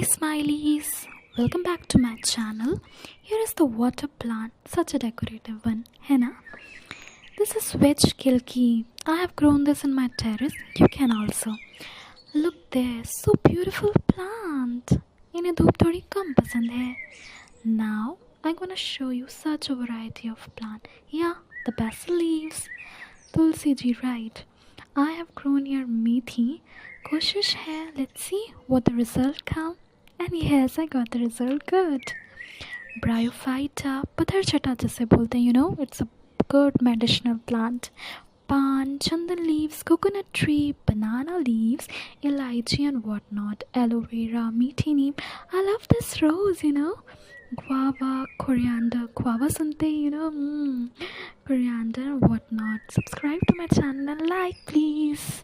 Hi smileys, welcome back to my channel. Here is the water plant, such a decorative one, Henna. This is veg kilki. I have grown this in my terrace. You can also. Look there, so beautiful plant. इन्हें धूप थोड़ी कम पसंद है. Now I'm gonna show you such a variety of plant. Yeah, the basil leaves. Tulsi ji, right. I have grown here methi. कोशिश है. Let's see what the result come. And yes, I got the result good. Bryophyta, पत्थर चटा जिसे बोलते हैं, it's a good medicinal plant. Pan, chandan leaves, coconut tree, banana leaves, elaichi and whatnot, aloe vera, meaty neem. I love this rose, guava, coriander, guava sunte, coriander and whatnot. Subscribe to my channel and like, please.